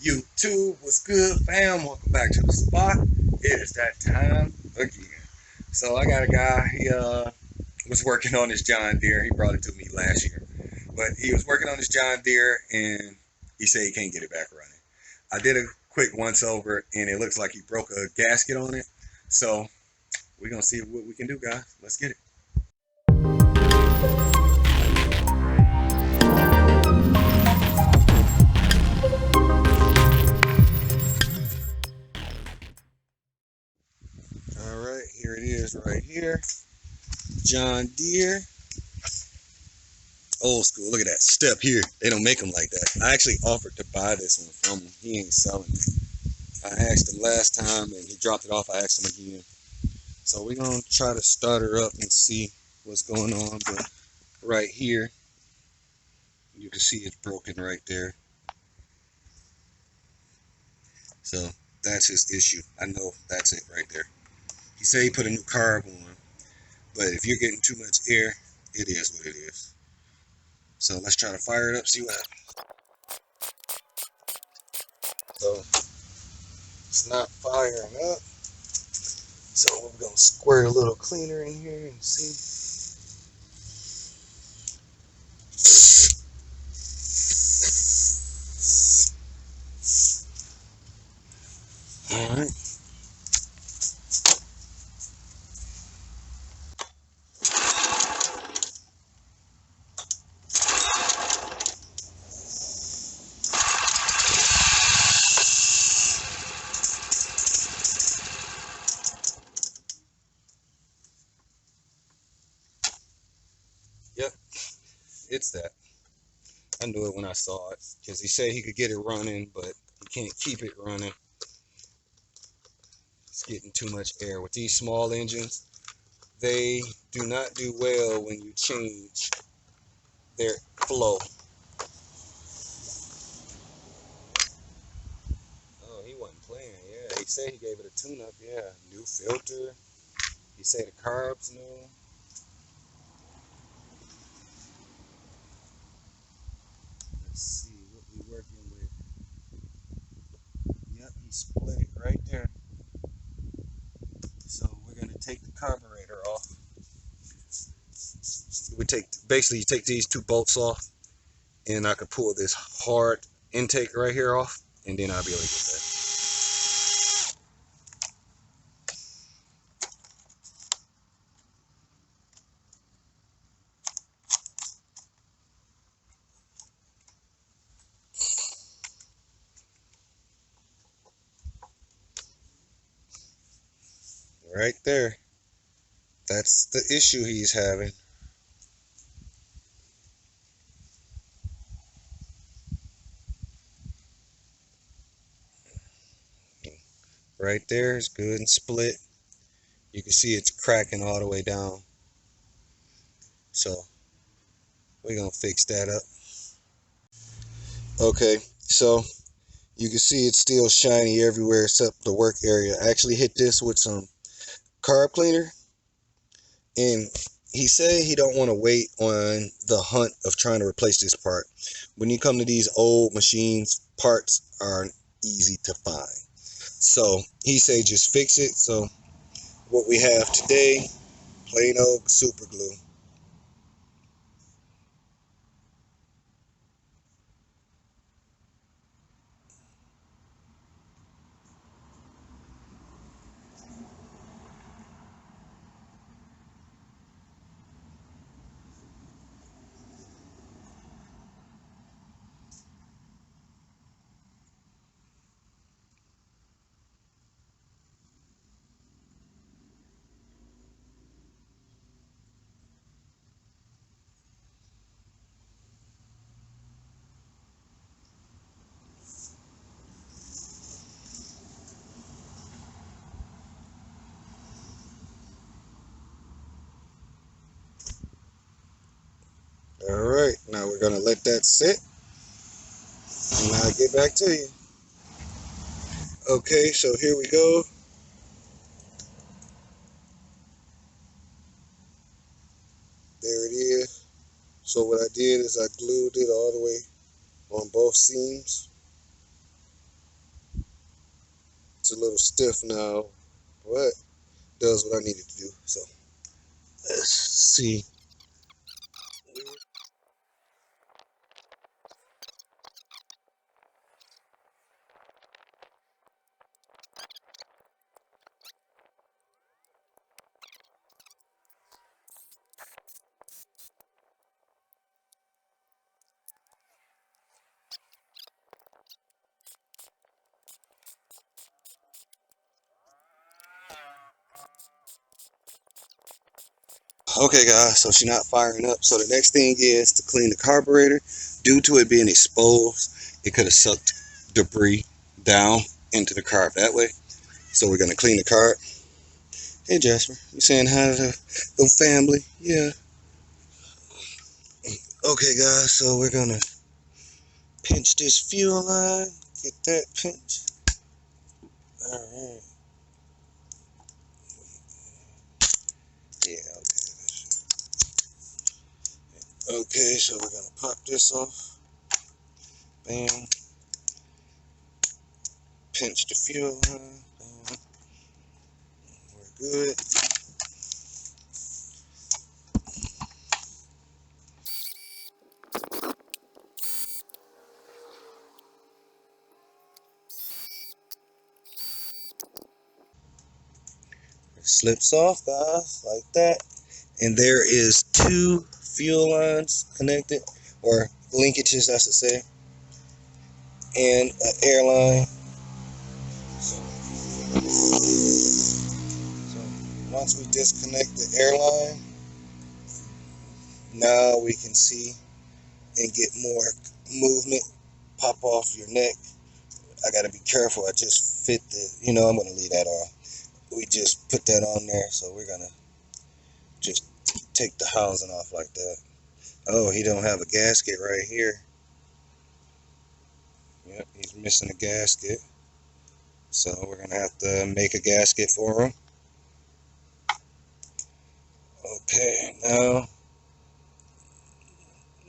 YouTube, what's good, fam? Welcome back to the spot. It is that time again. So I got a guy, he was working on his John Deere. He brought it to me last year. But he was working on his John Deere and he said he can't get it back running. I did a quick once over and it looks like he broke a gasket on it. So we're going to see what we can do, guys. Let's get it. All right, here it is right here. John Deere. Old school. Look at that step here. They don't make them like that. I actually offered to buy this one from him. He ain't selling it. I asked him last time and he dropped it off. I asked him again. So we're going to try to start her up and see what's going on. But right here, you can see it's broken right there. So that's his issue. I know that's it right there. He said he put a new carb on. But if you're getting too much air, it is what it is. So let's try to fire it up, see what happens. So it's not firing up. So we're going to squirt a little cleaner in here and see. All right. Yep, it's that. I knew it when I saw it because he said he could get it running, but he can't keep it running. It's getting too much air. With these small engines, they do not do well when you change their flow. Oh, he wasn't playing. Yeah, he said he gave it a tune-up. Yeah, new filter. He said the carb's new. Let's see what we're working with. Yep, he split it right there. So we're gonna take the carburetor off. We basically you take these two bolts off, and I could pull this hard intake right here off, and then I'll be able to get that. Right there. That's the issue he's having. Right there is good and split. You can see it's cracking all the way down. So we're gonna fix that up. Okay, so you can see it's still shiny everywhere except the work area. I actually hit this with some carb cleaner, and he said he don't want to wait on the hunt of trying to replace this part. When you come to these old machines, parts aren't easy to find. So he said just fix it. So what we have today, plain old super glue. All right, now we're gonna let that sit, and I'll get back to you. Okay, so here we go. There it is. So what I did is I glued it all the way on both seams. a little stiff now, but does what I needed to do. So let's see. Okay guys, so she's not firing up. So the next thing is to clean the carburetor. Due to it being exposed, it could have sucked debris down into the carb that way. So we're gonna clean the carb. Hey Jasper, you saying hi to the family? Yeah. Okay guys, so we're gonna pinch this fuel line. Get that pinch. Alright. Yeah, okay. Okay, so we're gonna pop this off. Bam. Pinch the fuel line. Bam. We're good. It slips off, guys, like that. And there is two fuel lines connected, or linkages, I should say, and an air line. So once we disconnect the air line, now we can see and get more movement pop off your neck. I gotta be careful. I just fit the, I'm gonna leave that off. We just put that on there, so we're gonna just take the housing off like that. Oh, he don't have a gasket right here. Yep, he's missing a gasket. So we're gonna have to make a gasket for him. Okay, now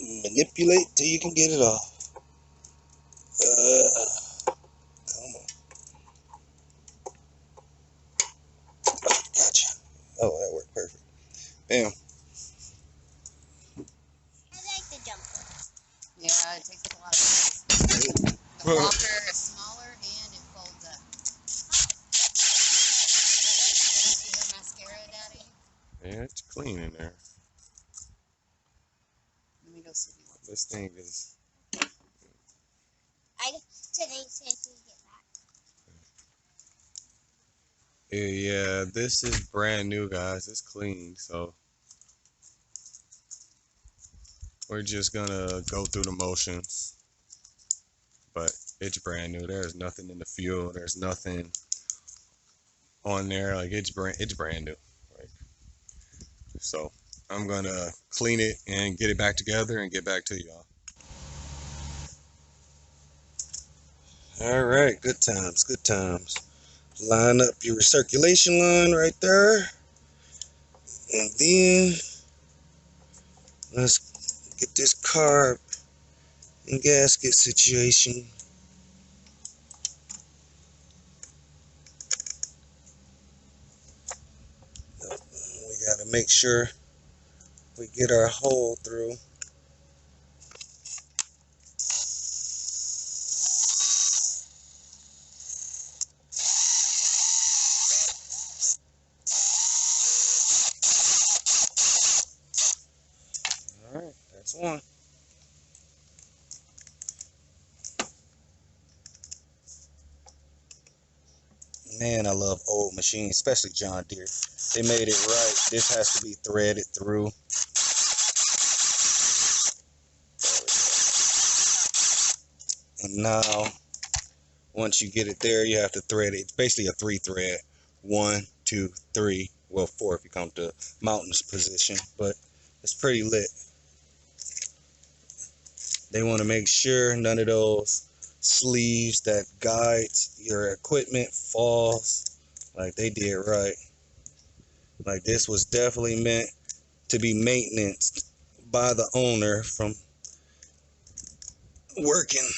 manipulate till you can get it off. Come on. Gotcha. Oh, that worked perfect. Bam. I like the jumper. Yeah, it takes up a lot of space. The walker is smaller and it folds up. You have mascara, Daddy? Yeah, it's clean in there. Let me go see you. This thing is. Today says we get back. Yeah, this is brand new, guys. It's clean, so we're just gonna go through the motions. But it's brand new. There's nothing in the fuel. There's nothing on there. Like it's brand new. Right? So I'm gonna clean it and get it back together and get back to y'all. All right, good times, good times. Line up your recirculation line right there. And then let's get this carb and gasket situation. We gotta make sure we get our hole through. All right, that's one. Man, I love old machines, especially John Deere. They made it right. This has to be threaded through. And now, once you get it there, you have to thread it. It's basically a 3-thread. 1, 2, 3. Well, 4 if you count the mountains position. But it's pretty lit. They want to make sure none of those sleeves that guides your equipment falls. Like they did right. Like this was definitely meant to be maintenance by the owner from working.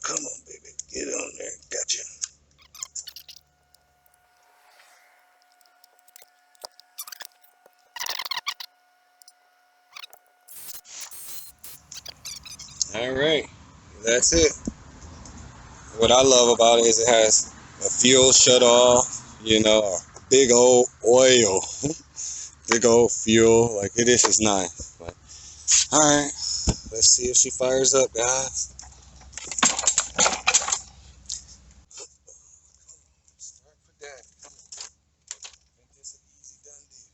Come on, baby. Get on there. Gotcha. Alright, that's it. What I love about it is it has a fuel shut off, you know, a big old oil, big old fuel. Like, it is just nice. But, alright, let's see if she fires up, guys. Start for that. Come on. Make this an easy done deal.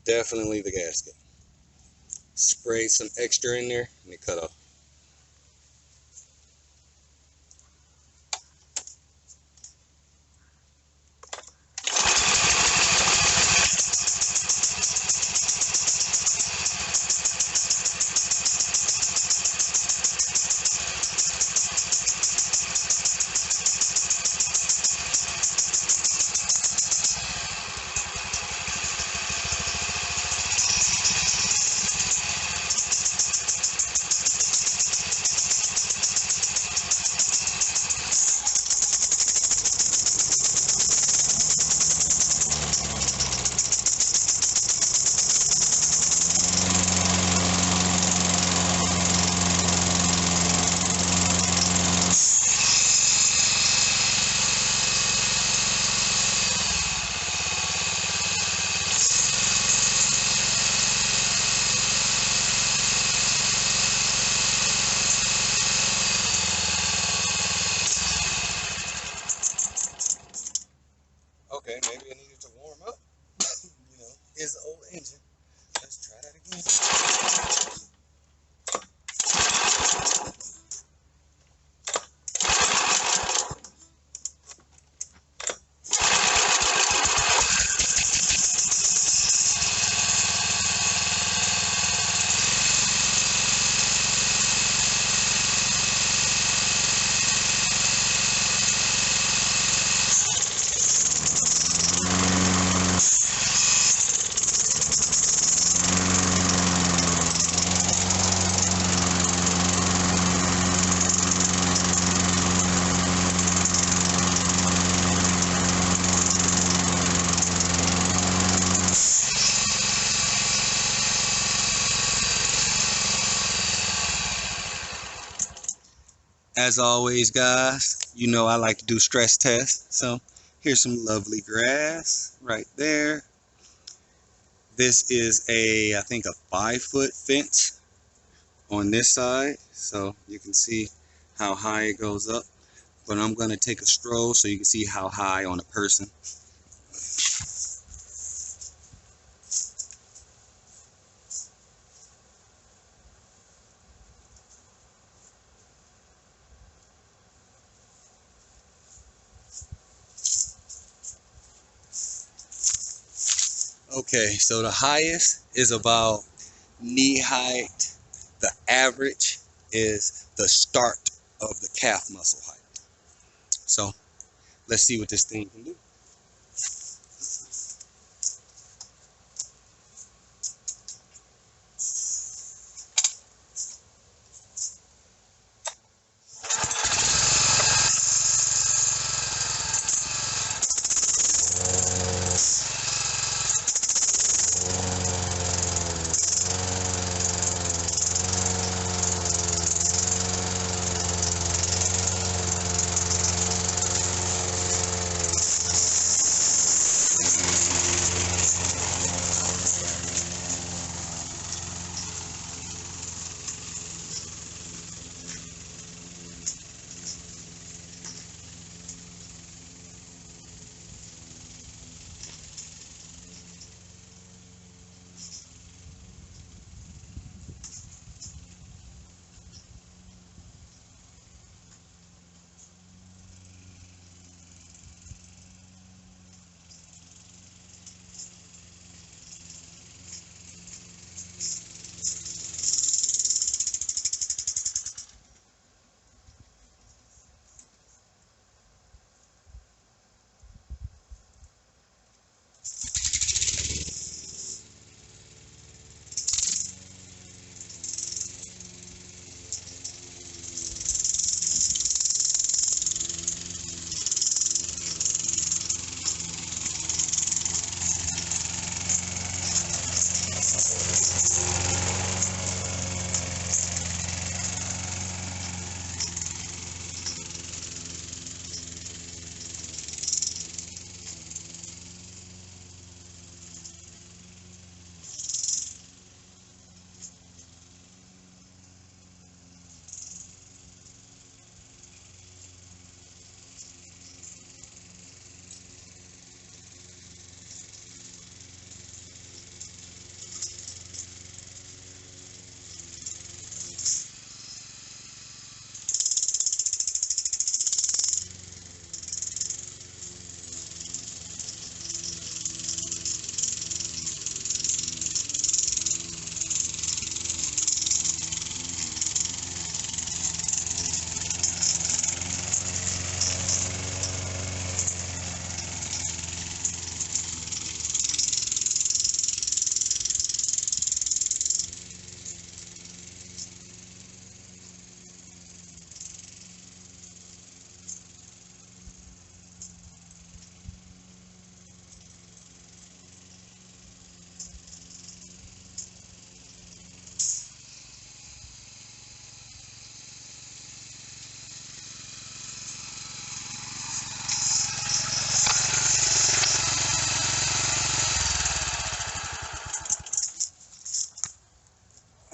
Definitely the gasket. Sprayed some extra in there and it cut off. Okay, maybe I needed to warm up. You know, here's the old engine. Let's try that again. As always, guys, you know I like to do stress tests. So here's some lovely grass right there. This is I think a 5-foot fence on this side. So you can see how high it goes up. But I'm going to take a stroll so you can see how high on a person. Okay, so the highest is about knee height. The average is the start of the calf muscle height. So let's see what this thing can do.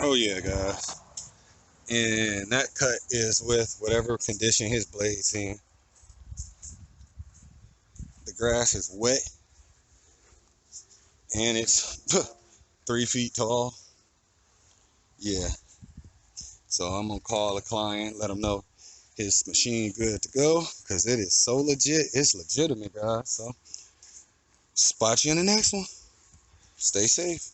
Oh yeah, guys. And that cut is with whatever condition his blade's in. The grass is wet and it's 3 feet tall. Yeah. So I'm gonna call a client, let him know his machine good to go, because it is so legit. It's legitimate, guys. So spot you in the next one. Stay safe.